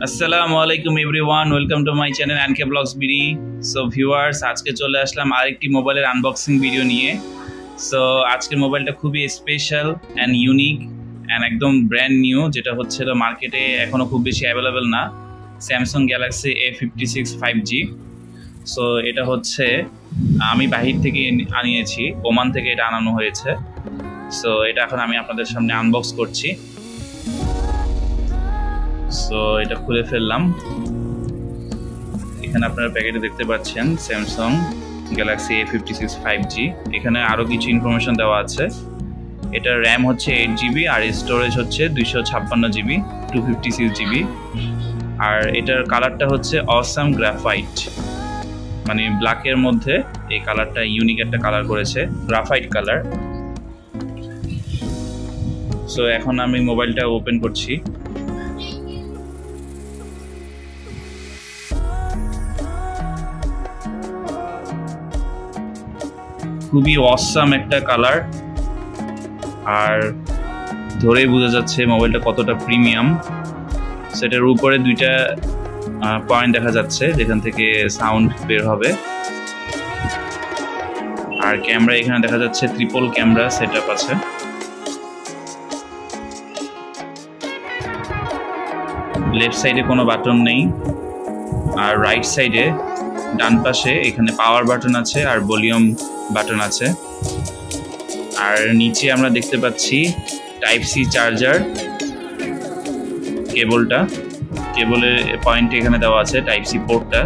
আসসালামুয়ালাইকুম everyone, welcome to my channel NK blogs BD. So viewers, আজকে চলে আসলাম আরেকটি মোবাইলের আনবক্সিং ভিডিও নিয়ে। সো আজকের মোবাইলটা খুবই স্পেশাল অ্যান্ড ইউনিক অ্যান্ড একদম ব্র্যান্ড নিউ, যেটা হচ্ছে মার্কেটে এখনও খুব বেশি অ্যাভেলেবেল না, Samsung Galaxy A56 5G। So এটা হচ্ছে আমি বাহির থেকে আনিয়েছি, ওমান থেকে এটা আনানো হয়েছে। সো এটা এখন আমি আপনাদের সামনে আনবক্স করছি। সো এটা খুলে ফেললাম। এখানে আপনারা প্যাকেটে দেখতে পাচ্ছেন স্যামসাং গ্যালাক্সি A56 5G। এখানে আরও কিছু ইনফরমেশন দেওয়া আছে। এটার র্যাম হচ্ছে 8GB আর স্টোরেজ হচ্ছে 256GB 256GB। আর এটার কালারটা হচ্ছে অসাম গ্রাফাইট, মানে ব্ল্যাকের মধ্যে এই কালারটা ইউনিক একটা কালার করেছে, গ্রাফাইট কালার। সো এখন আমি মোবাইলটা ওপেন করছি। খুবই অসাম একটা কালার, আর ধরেই বোঝা যাচ্ছে মোবাইলটা কতটা প্রিমিয়াম। সেটার উপরে দুইটা পয়েন্ট দেখা যাচ্ছে যেখান থেকে সাউন্ড বের হবে। আর ক্যামেরা এখানে দেখা যাচ্ছে ট্রিপল ক্যামেরা সেটআপ আছে। লেফট সাইডে কোনো বাটন নেই, আর রাইট সাইডে ডান পাশে এখানে পাওয়ার বাটন আছে আর ভলিউম বাটন আছে। আর নিচে আমরা দেখতে পাচ্ছি টাইপ সি চার্জার কেবলের পয়েন্ট এখানে দেওয়া আছে, টাইপ সি পোর্টটা।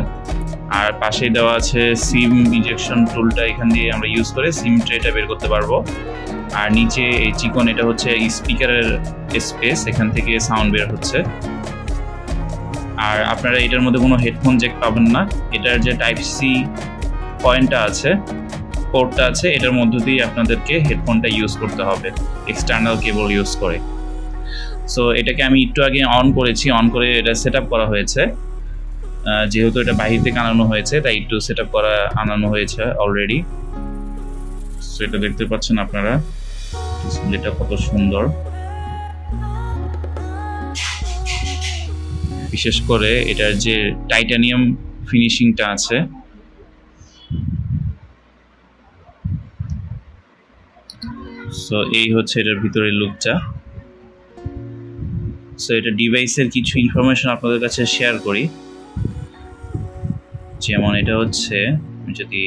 আর পাশেই দেওয়া আছে সিম ইনজেকশন টুলটা, এখান দিয়ে আমরা ইউজ করে সিম ট্রেটা বের করতে পারবো। আর নিচে এই চিকন, এটা হচ্ছে স্পিকারের স্পেস, এখান থেকে সাউন্ড বের হচ্ছে। আর আপনারা এটার মধ্যে কোনো হেডফোন জ্যাক পাবেন না। এটার যে টাইপ সি পয়েন্টটা আছে, পোর্টটা আছে, এটার মধ্য দিয়ে আপনাদেরকে হেডফোনটা ইউজ করতে হবে এক্সটার্নাল কেবল ইউজ করে। সো এটাকে আমি একটু আগে অন করেছি, অন করে এটা সেট আপ করা হয়েছে। যেহেতু এটা বাহির থেকে আনানো হয়েছে তাই একটু সেট আপ করা আনানো হয়েছে অলরেডি। সো এটা দেখতে পাচ্ছেন আপনারা, ডিসপ্লেটা কত সুন্দর। বিশেষ করে এটার যে টাইটানিয়াম ফিনিশিংটা আছে, সো এই হচ্ছে এটার ভিতরের লুকটা। সো এটা ডিভাইসের কিছু ইনফরমেশন আপনাদের কাছে শেয়ার করি। যেমন এটা হচ্ছে, যদি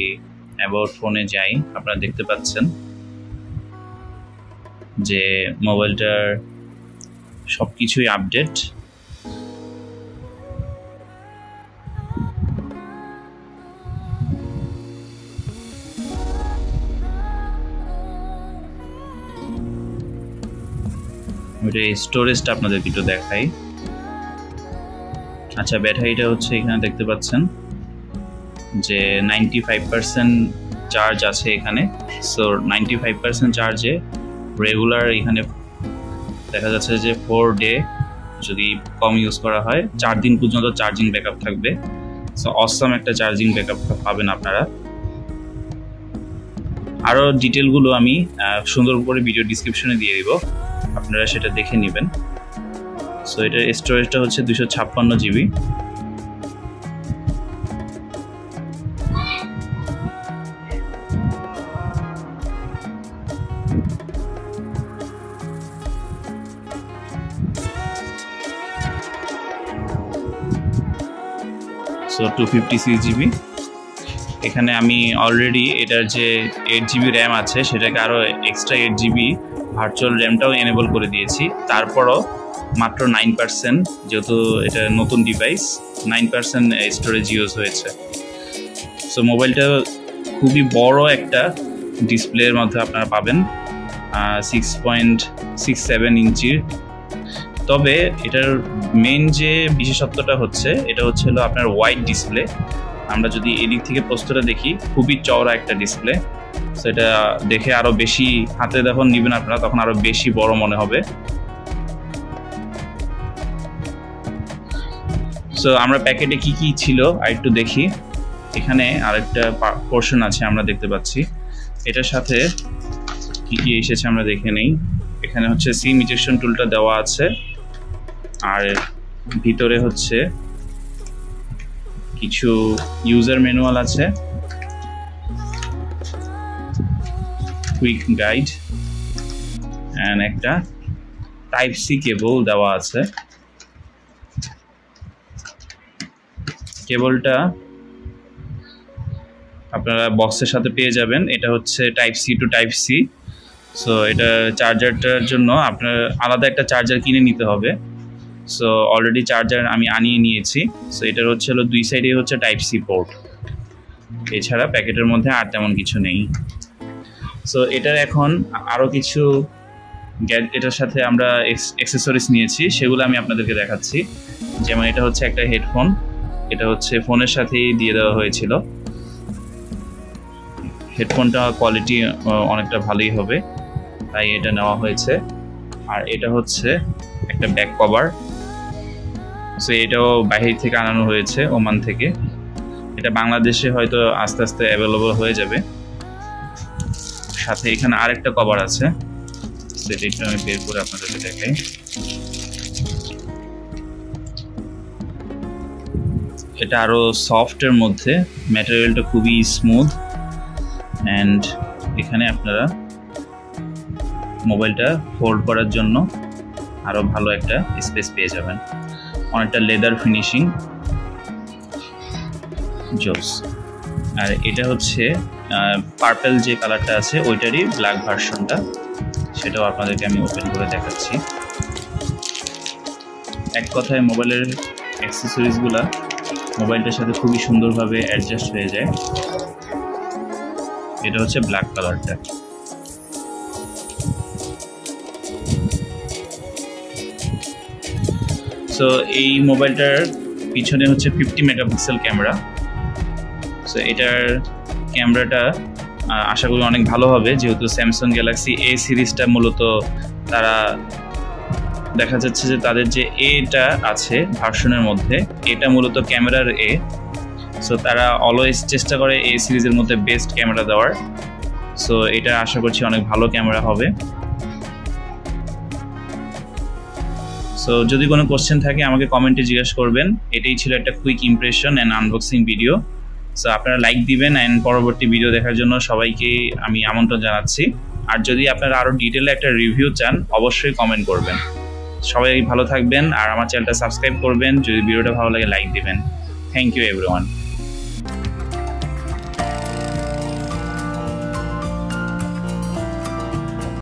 অ্যাবাউট ফোনে যাই, আপনারা দেখতে পাচ্ছেন যে মোবাইলটার সব কিছুই আপডেট। স্টোরেজটা আপনাদেরকে একটু দেখাই। আচ্ছা, ব্যাটারিটা হচ্ছে এখানে দেখতে পাচ্ছেন যে 95% চার্জ আছে এখানে। সো 95% চার্জে রেগুলার এখানে দেখা যাচ্ছে যে 4 ডে, যদি কম ইউজ করা হয় 4 দিন পর্যন্ত চার্জিং ব্যাকআপ থাকবে। সো অসাম একটা চার্জিং ব্যাকআপ পাবেন আপনারা। আরও ডিটেলগুলো আমি সুন্দর করে ভিডিও ডিসক্রিপশনে দিয়ে দিব, আপনারা সেটা দেখে নেবেন। সো এটার স্টোরেজটা হচ্ছে 256GB। So 256GB। এখানে আমি অলরেডি এটার যে 8GB র্যাম আছে সেটাকে আরও এক্সট্রা 8GB ভার্চুয়াল র্যামটাও এনেবল করে দিয়েছি। তারপরও মাত্র 9%, যেহেতু এটা নতুন ডিভাইস, 9% স্টোরেজ ইউজ হয়েছে। সো মোবাইলটা খুবই বড় একটা ডিসপ্লের মধ্যে আপনারা পাবেন, 6.67 ইঞ্চির। তবে এটার মেন যে বিশেষত্বটা হচ্ছে, এটা হচ্ছে আপনার ওয়াইড ডিসপ্লে। আমরা যদি এদিক থেকে প্রস্তটা দেখি, খুবই চওড়া একটা ডিসপ্লে। সেটা দেখে আরো বেশি, হাতে যখন নেবেন আপনারা তখন আরো বেশি বড় মনে হবে। সো আমরা প্যাকেটে কি কি ছিল আর একটু দেখি। এখানে আরেকটা পোর্শন আছে আমরা দেখতে পাচ্ছি, এটার সাথে কি কি এসেছে আমরা দেখে নেই। এখানে হচ্ছে সিম ইনজেকশন টুলটা দেওয়া আছে, আর ভিতরে হচ্ছে কিছু ইউজার ম্যানুয়াল আছে, কুইক গাইড এন্ড একটা টাইপ সি কেবল দেওয়া আছে। কেবলটা আপনারা বক্সের সাথে পেয়ে যাবেন। এটা হচ্ছে type C to type C. So এটা চার্জারটার জন্য আপনার আলাদা একটা চার্জার কিনে নিতে হবে। সো অলরেডি চার্জার আমি আনিয়ে নিয়েছি। সো এটার হচ্ছে হলো দুই সাইডে হচ্ছে টাইপ সি পোর্ট, এছাড়া প্যাকেটের মধ্যে আর তেমন কিছু নেই। সো এটার এখন আরও কিছু এটার সাথে আমরা অ্যাক্সেসরিজ নিয়েছি, সেগুলো আমি আপনাদেরকে দেখাচ্ছি। যেমন এটা হচ্ছে একটা হেডফোন, এটা হচ্ছে ফোনের সাথেই দিয়ে দেওয়া হয়েছিল। হেডফোনটা কোয়ালিটি অনেকটা ভালোই হবে, তাই এটা নেওয়া হয়েছে। আর এটা হচ্ছে একটা ব্যাক কভার। সো এটাও বাইরে থেকে আনানো হয়েছে, ওমান থেকে। এটা বাংলাদেশে হয়তো আস্তে আস্তে অ্যাভেলেবল হয়ে যাবে। সাথে এখানে আরেকটা কভার আছে, সেটা একটু আমি বের করে আপনাদেরকে দেখাই। এটা আরো সফটের মধ্যে, ম্যাটেরিয়ালটা খুবই স্মুথ অ্যান্ড এখানে আপনারা মোবাইলটা ফোল্ড করার জন্য আরো ভালো একটা স্পেস পেয়ে যাবেন। অনেকটা লেদার ফিনিশিং, জোস। আর এটা হচ্ছে পার্পল যে কালারটা আছে ওইটারই ব্ল্যাক ভার্সনটা, সেটাও আপনাদেরকে আমি ওপেন করে দেখাচ্ছি। এক কথায় মোবাইলের অ্যাক্সেসরিজগুলো মোবাইলটার সাথে খুবই সুন্দরভাবে অ্যাডজাস্ট হয়ে যায়। এটা হচ্ছে ব্ল্যাক কালারটা। সো এই মোবাইলটার পিছনে হচ্ছে 50 মেগাপিক্সেল ক্যামেরা। সো এটার ক্যামেরাটা আশা করি অনেক ভালো হবে, যেহেতু স্যামসাং গ্যালাক্সি এ সিরিজটা মূলত তারা দেখা যাচ্ছে যে তাদের যে এটা আছে ভার্সনের মধ্যে, এটা মূলত ক্যামেরার এ। সো তারা অলওয়েজ চেষ্টা করে এ সিরিজের মধ্যে বেস্ট ক্যামেরা দেওয়ার। সো এটা আশা করছি অনেক ভালো ক্যামেরা হবে। সো যদি কোনো কোশ্চেন থাকে আমাকে কমেন্টে জিজ্ঞাসা করবেন। এটাই ছিল একটা quick impression and unboxing video. So আপনারা লাইক দিবেন অ্যান্ড পরবর্তী ভিডিও দেখার জন্য সবাইকে আমি আমন্ত্রণ জানাচ্ছি। আর যদি আপনারা আরও ডিটেলে একটা রিভিউ চান অবশ্যই কমেন্ট করবেন। সবাই ভালো থাকবেন আর আমার চ্যানেলটা সাবস্ক্রাইব করবেন। যদি ভিডিওটা ভালো লাগে লাইক দিবেন। Thank you everyone.